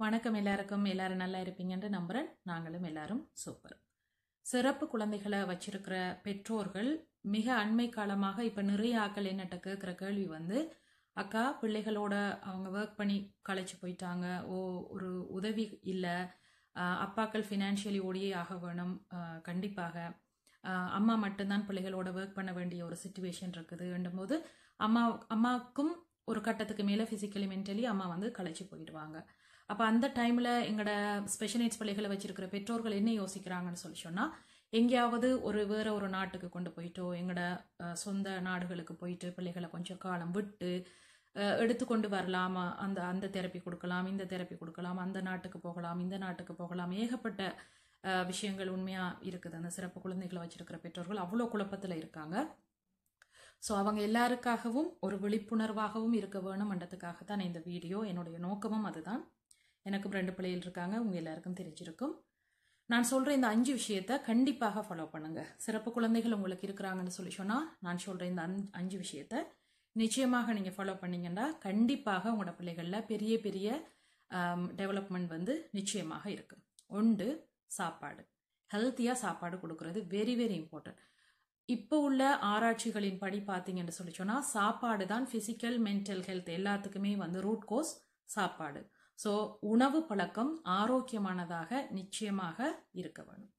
வணக்கம் எல்லாருக்கும். எல்லாரும் நல்லா இருப்பீங்கன்னு நம்புறேன். நாங்களும் எல்லாரும் சூப்பர். சிறப்பு குழந்தைகளை வச்சிருக்கிற பெற்றோர்கள் மிக அண்மை காலமாக இப்போ நிறைய ஆக்கள் என்னட்ட கேட்குற கேள்வி வந்து, அக்கா பிள்ளைகளோட அவங்க ஒர்க் பண்ணி களைச்சு போயிட்டாங்க, ஒரு உதவி இல்லை, அப்பாக்கள் ஃபினான்ஷியலி ஓடியே ஆக வேணும், கண்டிப்பாக அம்மா மட்டும்தான் பிள்ளைகளோட ஒர்க் பண்ண வேண்டிய ஒரு சுச்சுவேஷன் இருக்குதுன்னும் போது அம்மாவுக்கும் ஒரு கட்டத்துக்கு மேலே ஃபிசிக்கலி மென்டலி அம்மா வந்து களைச்சு போயிடுவாங்க. அப்போ அந்த டைமில் எங்களோட ஸ்பெஷல் நீட்ஸ் பிள்ளைகளை வச்சிருக்கிற பெற்றோர்கள் என்ன யோசிக்கிறாங்கன்னு சொல்லி சொன்னால், எங்கேயாவது வேற ஒரு நாட்டுக்கு கொண்டு போயிட்டோ, எங்களோட சொந்த நாடுகளுக்கு போயிட்டு பிள்ளைகளை கொஞ்சம் காலம் விட்டு எடுத்துக்கொண்டு வரலாமா, அந்த தெரப்பி கொடுக்கலாம், இந்த தெரப்பி கொடுக்கலாம், அந்த நாட்டுக்கு போகலாம், இந்த நாட்டுக்கு போகலாம், ஏகப்பட்ட விஷயங்கள் உண்மையாக இருக்குது. அந்த சிறப்பு குழந்தைகளை வச்சிருக்கிற பெற்றோர்கள் அவ்வளோ குழப்பத்தில் இருக்காங்க. ஸோ அவங்க எல்லாருக்காகவும் ஒரு விழிப்புணர்வாகவும் இருக்க வேணும்ன்றதுக்காகத்தான் இந்த வீடியோ. என்னுடைய நோக்கமும் அதுதான். எனக்கும் 2 பிள்ளைகள் இருக்காங்க, உங்கள் எல்லாருக்கும் தெரிஞ்சிருக்கும். நான் சொல்கிற இந்த 5 விஷயத்தை கண்டிப்பாக ஃபாலோ பண்ணுங்கள். சிறப்பு குழந்தைகள் உங்களுக்கு இருக்கிறாங்கன்னு சொல்லி சொன்னால், நான் சொல்கிற இந்த 5 விஷயத்தை நிச்சயமாக நீங்கள் ஃபாலோ பண்ணிங்கன்னா கண்டிப்பாக உங்களோட பிள்ளைகளில் பெரிய பெரிய டெவலப்மெண்ட் வந்து நிச்சயமாக இருக்கும். 1, சாப்பாடு. ஹெல்த்தியாக சாப்பாடு கொடுக்கறது வெரி வெரி இம்பார்ட்டன்ட். இப்போ உள்ள ஆராய்ச்சிகளின் படி பார்த்தீங்கன்னு சொல்லி சொன்னால், சாப்பாடு தான் ஃபிசிக்கல் மென்டல் ஹெல்த் எல்லாத்துக்குமே வந்து ரூட் கோஸ் சாப்பாடு. ஸோ உணவு பழக்கம் ஆரோக்கியமானதாக நிச்சயமாக இருக்க வேணும்.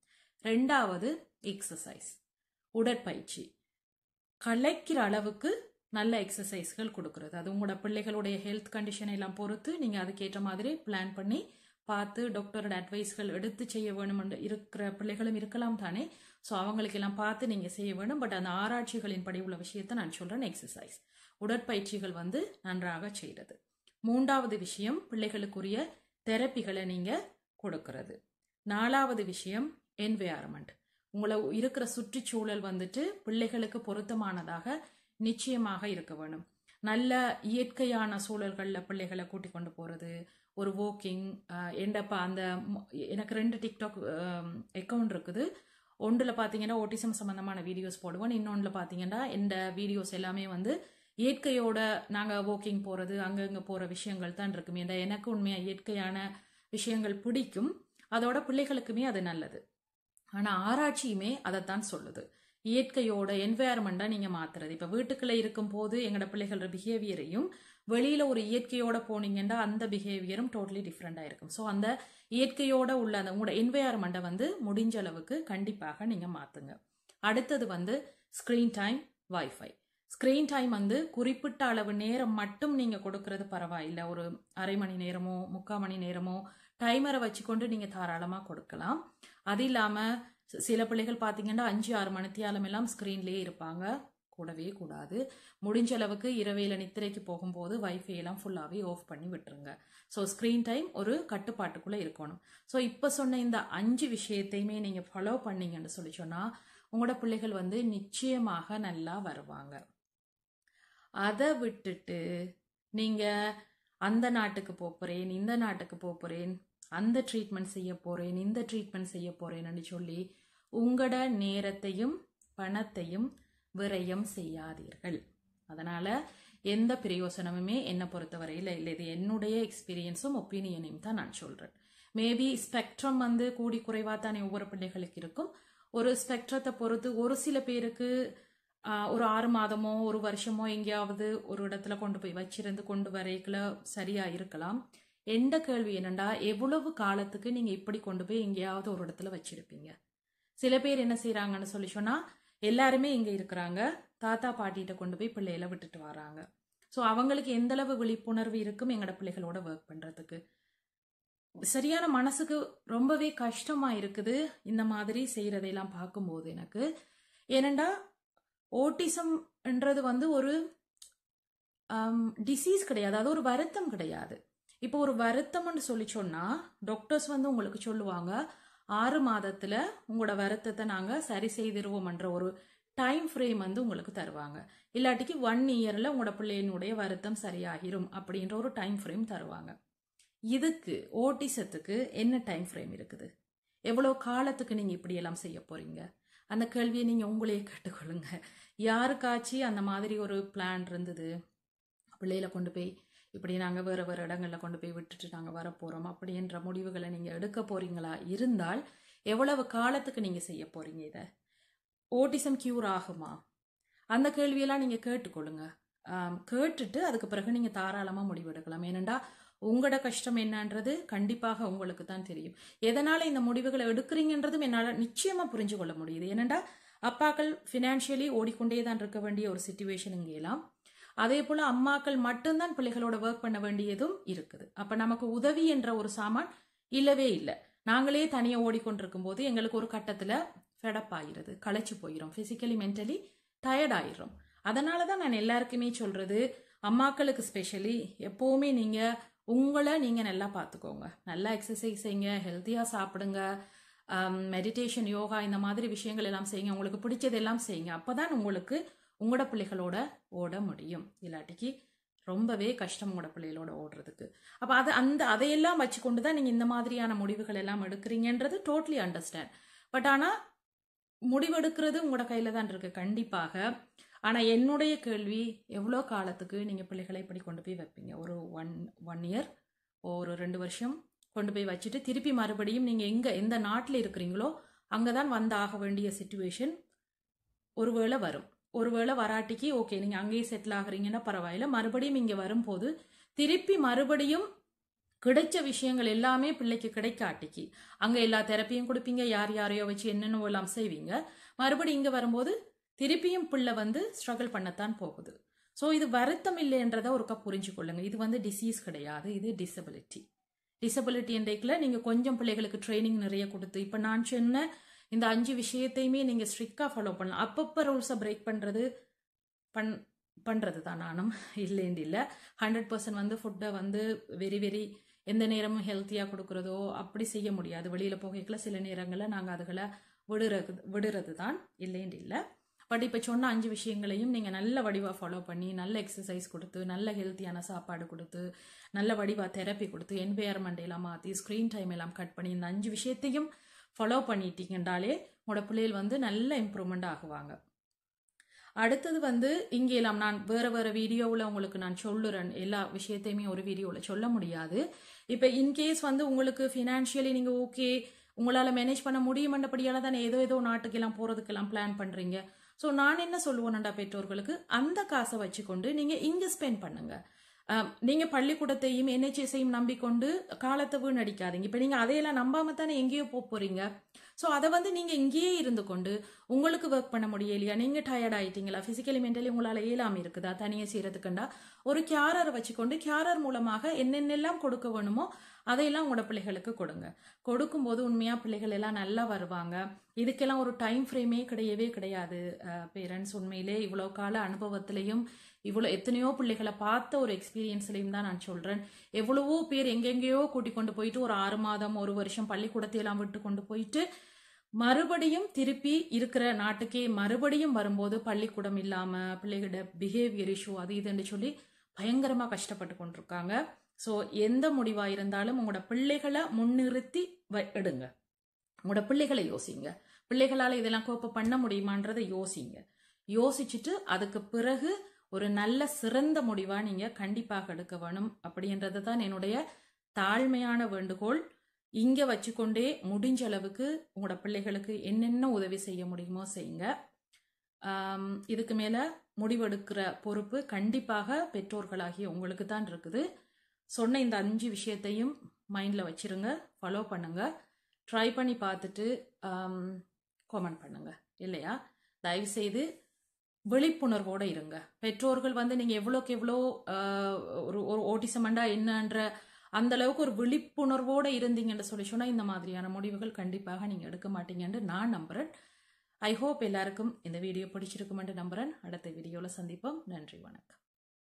2வது எக்ஸசைஸ், உடற்பயிற்சி. களைக்கிற அளவுக்கு நல்ல எக்ஸசைஸ்கள் கொடுக்கறது. அது உங்களோட பிள்ளைகளுடைய ஹெல்த் கண்டிஷன் எல்லாம் பொறுத்து நீங்கள் அதுக்கேற்ற மாதிரி பிளான் பண்ணி பார்த்து டாக்டரோட அட்வைஸ்கள் எடுத்து செய்ய வேணும். இருக்கிற பிள்ளைகளும் இருக்கலாம் தானே. ஸோ அவங்களுக்கெல்லாம் பார்த்து நீங்கள் செய்ய வேணும். பட் அந்த ஆராய்ச்சிகளின் படி உள்ள விஷயத்தை நான் சொல்கிறேன். எக்ஸசைஸ், உடற்பயிற்சிகள் வந்து நன்றாக செய்கிறது. 3வது விஷயம், பிள்ளைகளுக்குரிய தெரப்பிகளை நீங்கள் கொடுக்கறது. 4வது விஷயம், என்வைரன்மெண்ட். உங்களை இருக்கிற சுற்றுச்சூழல் வந்துட்டு பிள்ளைகளுக்கு பொருத்தமானதாக நிச்சயமாக இருக்க வேணும். நல்ல இயற்கையான சூழல்களில் பிள்ளைகளை கூட்டிக் கொண்டு போகிறது, ஒரு வாக்கிங். எனக்கு 2 டிக்டாக் அக்கௌண்ட் இருக்குது. ஒன்றில் பார்த்தீங்கன்னா ஓட்டிசம் சம்மந்தமான வீடியோஸ் போடுவேன், இன்னொன்றில் பார்த்தீங்கன்னா இந்த வீடியோஸ் எல்லாமே வந்து இயற்கையோட நாங்கள் வாக்கிங் போகிறது, அங்கங்கே போகிற விஷயங்கள் தான் இருக்குமே. எனக்கு உண்மையாக இயற்கையான விஷயங்கள் பிடிக்கும், அதோட பிள்ளைகளுக்குமே அது நல்லது. ஆனால் ஆராய்ச்சியுமே அதைத்தான் சொல்லுது, இயற்கையோட என்வைரன்மெண்ட்டாக நீங்கள் மாற்றுறது. இப்போ வீட்டுக்குள்ளே இருக்கும் போது எங்களோட பிள்ளைகளோட பிஹேவியரையும் வெளியில் ஒரு இயற்கையோட போனீங்கன்னா அந்த பிஹேவியரும் டோட்டலி டிஃப்ரெண்டாக இருக்கும். ஸோ அந்த இயற்கையோட உள்ள அந்த உங்களோட என்வைரன்மெண்ட்டை வந்து முடிஞ்ச அளவுக்கு கண்டிப்பாக நீங்கள் மாற்றுங்க. அடுத்தது வந்து screen time, wifi. Screen time வந்து குறிப்பிட்ட அளவு நேரம் மட்டும் நீங்கள் கொடுக்கறது பரவாயில்லை. ஒரு அரை மணி நேரமோ 3/4 மணி நேரமோ டைமரை வச்சுக்கொண்டு நீங்கள் தாராளமாக கொடுக்கலாம். அது இல்லாமல் சில பிள்ளைகள் பார்த்தீங்கன்னா 5-6 மணித்தியாலம் எல்லாம் ஸ்க்ரீன்லேயே இருப்பாங்க. கூடவே கூடாது. முடிஞ்ச அளவுக்கு இரவையில் நித்திரைக்கு போகும்போது வைஃபை எல்லாம் ஃபுல்லாகவே ஆஃப் பண்ணி விட்டுருங்க. ஸோ ஸ்க்ரீன் டைம் ஒரு கட்டுப்பாட்டுக்குள்ளே இருக்கணும். ஸோ இப்போ சொன்ன இந்த 5 விஷயத்தையுமே நீங்கள் ஃபாலோ பண்ணீங்கன்னு சொல்லி சொன்னால் உங்களோட பிள்ளைகள் வந்து நிச்சயமாக நல்லா வருவாங்க. அதை விட்டுட்டு நீங்கள் அந்த நாட்டுக்கு போகிறேன், இந்த நாட்டுக்கு போகிறேன், அந்த ட்ரீட்மெண்ட் செய்ய போகிறேன், இந்த ட்ரீட்மெண்ட் செய்ய போகிறேன்னு சொல்லி உங்களோட நேரத்தையும் பணத்தையும் விரயம் செய்யாதீர்கள். அதனால் எந்த பிரயோசனமுமே என்னை பொறுத்தவரையில் இல்லை. இது என்னுடைய எக்ஸ்பீரியன்ஸும் ஒப்பீனியனையும் தான் நான் சொல்கிறேன். மேபி ஸ்பெக்ட்ரம் வந்து கூடி குறைவாக தானே ஒவ்வொரு பிள்ளைகளுக்கு இருக்கும். ஒரு ஸ்பெக்ட்ரத்தை பொறுத்து ஒரு சில பேருக்கு ஒரு 6 மாதமோ 1 வருஷமோ எங்கேயாவது ஒரு இடத்துல கொண்டு போய் வச்சிருந்து கொண்டு வரைக்குள்ள சரியாக இருக்கலாம். எந்த கேள்வி என்னண்டா, எவ்வளவு காலத்துக்கு நீங்கள் இப்படி கொண்டு போய் எங்கேயாவது ஒரு இடத்துல வச்சிருப்பீங்க? சில பேர் என்ன செய்கிறாங்கன்னு சொல்லி சொன்னால், எல்லாருமே இங்கே இருக்கிறாங்க, தாத்தா பாட்டிகிட்ட கொண்டு போய் பிள்ளைகளை விட்டுட்டு வராங்க. ஸோ அவங்களுக்கு எந்தளவு விழிப்புணர்வு இருக்கும் எங்களோட பிள்ளைகளோட ஒர்க் பண்ணுறதுக்கு? சரியான மனசுக்கு ரொம்பவே கஷ்டமாக இருக்குது இந்த மாதிரி செய்கிறதையெல்லாம் பார்க்கும்போது எனக்கு. ஏனண்டா ஓட்டிசம்ன்றது வந்து ஒரு டிசீஸ் கிடையாது, அது ஒரு வருத்தம் கிடையாது. இப்போ ஒரு வருத்தம்னு சொல்லி சொன்னால் டாக்டர்ஸ் வந்து உங்களுக்கு சொல்லுவாங்க 6 மாதத்தில் உங்களோட வருத்தத்தை நாங்கள் சரி செய்திருவோம்ன்ற ஒரு டைம் ஃப்ரேம் வந்து உங்களுக்கு தருவாங்க. இல்லாட்டிக்கு 1 இயரில் உங்களோட பிள்ளையினுடைய வருத்தம் சரியாகிரும் அப்படின்ற ஒரு டைம் ஃப்ரேம் தருவாங்க. இதுக்கு ஓட்டிசத்துக்கு என்ன டைம் ஃப்ரேம் இருக்குது? எவ்வளோ காலத்துக்கு நீங்கள் இப்படியெல்லாம் செய்ய போகிறீங்க? அந்த கேள்வியை நீங்கள் உங்களையே கேட்டுக்கொள்ளுங்க. யாருக்காச்சும் அந்த மாதிரி ஒரு பிளான் இருந்தது, பிள்ளையில கொண்டு போய் இப்படி நாங்கள் வேறு வேறு இடங்களில் கொண்டு போய் விட்டுட்டு நாங்கள் வரப்போகிறோம் அப்படின்ற முடிவுகளை நீங்கள் எடுக்க போகிறீங்களா இருந்தால் எவ்வளவு காலத்துக்கு நீங்கள் செய்ய போகிறீங்க இதை? ஓட்டிசம் க்யூர் ஆகுமா? அந்த கேள்வியெல்லாம் நீங்கள் கேட்டுக்கொள்ளுங்க. கேட்டுட்டு அதுக்கு பிறகு நீங்கள் தாராளமாக முடிவெடுக்கலாம். ஏனெண்டா உங்களோட கஷ்டம் என்னன்றது கண்டிப்பாக உங்களுக்கு தான் தெரியும். எதனால் இந்த முடிவுகளை எடுக்கிறீங்கன்றதும் என்னால் நிச்சயமாக புரிஞ்சு கொள்ள முடியுது. ஏனெண்டா அப்பாக்கள் ஃபினான்ஷியலி ஓடிக்கொண்டே தான் இருக்க வேண்டிய ஒரு சிச்சுவேஷன் இங்கேலாம். அதே போல் அம்மாக்கள் மட்டும்தான் பிள்ளைகளோட ஒர்க் பண்ண வேண்டியதும் இருக்குது. அப்போ நமக்கு உதவி என்ற ஒரு சாமான் இல்லவே இல்லை. நாங்களே தனியாக ஓடிக்கொண்டிருக்கும் போது எங்களுக்கு ஒரு கட்டத்தில் ஃபெடப் ஆகிறது, களைச்சு போயிடும், ஃபிசிக்கலி மென்டலி டயர்ட் ஆயிடும். அதனால தான் நான் எல்லாருக்குமே சொல்கிறது, அம்மாக்களுக்கு ஸ்பெஷலி எப்போவுமே நீங்கள் உங்களை நீங்கள் நல்லா பார்த்துக்கோங்க. நல்லா எக்ஸசைஸ் செய்யுங்க, ஹெல்த்தியாக சாப்பிடுங்க, மெடிடேஷன், யோகா இந்த மாதிரி விஷயங்கள் எல்லாம் செய்யுங்க. உங்களுக்கு பிடிச்சதெல்லாம் செய்யுங்க. அப்போ தான் உங்களுக்கு உங்களோட பிள்ளைகளோட ஓட முடியும். இல்லாட்டிக்கு ரொம்பவே கஷ்டம் உங்களோட பிள்ளைகளோட ஓடுறதுக்கு. அப்போ அதையெல்லாம் வச்சு கொண்டு தான் நீங்கள் இந்த மாதிரியான முடிவுகள் எல்லாம் எடுக்கிறீங்கன்றது டோட்டலி அண்டர்ஸ்டாண்ட். பட் ஆனால் முடிவெடுக்கிறது உங்களோட கையில் தான் இருக்குது கண்டிப்பாக. ஆனால் என்னுடைய கேள்வி, எவ்வளோ காலத்துக்கு நீங்கள் பிள்ளைகளை இப்படி கொண்டு போய் வைப்பீங்க? ஒரு ஒன் இயர், ஒரு 2 வருஷம் கொண்டு போய் வச்சுட்டு திருப்பி மறுபடியும் நீங்கள் எந்த நாட்டில் இருக்கிறீங்களோ அங்கே தான் வந்து ஆக வேண்டிய சிச்சுவேஷன் ஒருவேளை வரும். ஒருவேளை வராட்டிக்கு ஓகே, நீங்கள் அங்கேயே செட்டில் ஆகுறீங்கன்னா பரவாயில்ல. மறுபடியும் இங்கே வரும்போது திருப்பி மறுபடியும் கிடைச்ச விஷயங்கள் எல்லாமே பிள்ளைக்கு கிடைக்காட்டிக்கு அங்கே எல்லா தெரப்பியும் கொடுப்பீங்க, யாரையோ வச்சு என்னென்ன எல்லாம் செய்வீங்க. மறுபடியும் இங்கே வரும்போது திருப்பியும் பிள்ளை வந்து ஸ்ட்ரகிள் பண்ணத்தான் போகுது. ஸோ இது வருத்தம் இல்லைன்றதை ஒருக்கா புரிஞ்சுக்கொள்ளுங்க. இது டிசீஸ் கிடையாது, இது டிசபிலிட்டி. டிசபிலிட்டி என்றைக்குல நீங்கள் கொஞ்சம் பிள்ளைகளுக்கு ட்ரைனிங் நிறைய கொடுத்து, இப்போ நான் சொன்ன இந்த 5 விஷயத்தையுமே நீங்கள் ஸ்ட்ரிக்டாக ஃபாலோ பண்ணலாம். அப்பப்போ ரூல்ஸை பிரேக் பண்ணுறது தான் நானும் இல்லைன்னு இல்லை. 100% ஃபுட்டை வெரி எந்த நேரமும் ஹெல்த்தியாக கொடுக்குறதோ அப்படி செய்ய முடியாது. வெளியில் போகல சில நேரங்களில் நாங்கள் அதுகளை விடுறது தான், இல்லைன்னு இல்லை. பட் இப்போ சொன்ன 5 விஷயங்களையும் நீங்கள் நல்ல வடிவாக ஃபாலோ பண்ணி, நல்ல எக்ஸசைஸ் கொடுத்து, நல்ல ஹெல்த்தியான சாப்பாடு கொடுத்து, நல்ல வடிவாக தெரப்பி கொடுத்து, என்வையர்மெண்ட் எல்லாம் மாற்றி, ஸ்க்ரீன் டைம் எல்லாம் கட் பண்ணி, இந்த 5 விஷயத்தையும் ஃபாலோ பண்ணிட்டீங்கன்றாலே உங்களோட பிள்ளைகள் நல்ல இம்ப்ரூவ்மெண்ட் ஆகுவாங்க. அடுத்தது இங்கே எல்லாம் நான் வேறு வீடியோவில் உங்களுக்கு நான் சொல்லுறேன். எல்லா விஷயத்தையுமே ஒரு வீடியோவில் சொல்ல முடியாது. இப்போ இன்கேஸ் உங்களுக்கு ஃபினான்ஷியலி நீங்கள் ஓகே, உங்களால் மேனேஜ் பண்ண முடியுமன்றபடியால் தானே ஏதோ நாட்டுக்கெல்லாம் போகிறதுக்கெல்லாம் பிளான் பண்ணுறீங்க. ஸோ நான் என்ன சொல்லுவேன்டா பெற்றோர்களுக்கு, அந்த காசை வச்சுக்கொண்டு நீங்கள் இங்கே ஸ்பெண்ட் பண்ணுங்க. நீங்கள் பள்ளிக்கூடத்தையும் NHSஐயும் நம்பிக்கொண்டு காலத்தை வீணடிக்காதீங்க. இப்போ நீங்கள் அதையெல்லாம் நம்பாம தானே எங்கேயோ போறீங்க. ஸோ அதை நீங்கள் இங்கேயே இருந்து கொண்டு உங்களுக்கு ஒர்க் பண்ண முடியலையா, நீங்கள் டயர்ட் ஆயிட்டீங்களா, ஃபிசிக்கலி மென்டலி உங்களால் இயலாமல் இருக்குதா தனியாக செய்யறதுக்குண்டா, ஒரு கேரரை வச்சுக்கொண்டு கேரர் மூலமாக என்னென்னலாம் கொடுக்க வேணுமோ அதையெல்லாம் உங்களோட பிள்ளைகளுக்கு கொடுங்க. கொடுக்கும்போது உண்மையாக பிள்ளைகள் எல்லாம் நல்லா வருவாங்க. இதுக்கெல்லாம் ஒரு டைம் ஃப்ரேமே கிடையாது. பேரண்ட்ஸ் உண்மையிலே இவ்வளோ கால அனுபவத்திலையும் எத்தனையோ பிள்ளைகளை பார்த்த ஒரு எக்ஸ்பீரியன்ஸ்லையும் தான் நான் சொல்கிறேன். எவ்வளவோ பேர் எங்கெங்கேயோ கூட்டிக் கொண்டு போயிட்டு ஒரு 6 மாதம் 1 வருஷம் பள்ளிக்கூடத்தையெல்லாம் விட்டு கொண்டு போயிட்டு மறுபடியும் திருப்பி இருக்கிற நாட்டுக்கே மறுபடியும் வரும்போது பள்ளிக்கூடம் இல்லாமல் பிள்ளைகளோட பிஹேவியர் இஷ்யூ அது இதுன்னு சொல்லி பயங்கரமாக கஷ்டப்பட்டு கொண்டிருக்காங்க. ஸோ எந்த முடிவாக இருந்தாலும் உங்களோட பிள்ளைகளை முன்னிறுத்தி எடுங்க. உங்களோட பிள்ளைகளை யோசிங்க. பிள்ளைகளால் இதெல்லாம் கோப்ப பண்ண முடியுமான்றதை யோசிச்சுட்டு அதுக்கு பிறகு ஒரு நல்ல சிறந்த முடிவா நீங்க கண்டிப்பாக எடுக்க வேணும். அப்படின்றது தான் என்னுடைய தாழ்மையான வேண்டுகோள். இங்க வச்சுக்கொண்டே முடிஞ்ச அளவுக்கு உங்களோட பிள்ளைகளுக்கு என்னென்ன உதவி செய்ய முடியுமோ செய்யுங்க. இதுக்கு மேல முடிவெடுக்கிற பொறுப்பு கண்டிப்பாக பெற்றோர்களாகிய உங்களுக்கு தான் இருக்குது. சொன்ன இந்த 5 விஷயத்தையும் மைண்ட்ல வச்சிருங்க, ஃபாலோ பண்ணுங்க, ட்ரை பண்ணி பார்த்துட்டு கமெண்ட் பண்ணுங்க. இல்லையா, தயவு செய்து விழிப்புணர்வோடு இருங்க. பெற்றோர்கள் நீங்க எவ்வளோக்கு எவ்வளோ ஒரு ஓட்டிசமண்டா என்னன்ற அந்த அளவுக்கு ஒரு விழிப்புணர்வோடு இருந்தீங்கன்னு சொல்லி சொன்னா இந்த மாதிரியான முடிவுகள் கண்டிப்பாக நீங்க எடுக்க மாட்டீங்கன்னு நான் நம்புறேன். ஐ ஹோப் எல்லாருக்கும் இந்த வீடியோ பிடிச்சிருக்குமென்று நம்புறேன். அடுத்த வீடியோல சந்திப்போம். நன்றி, வணக்கம்.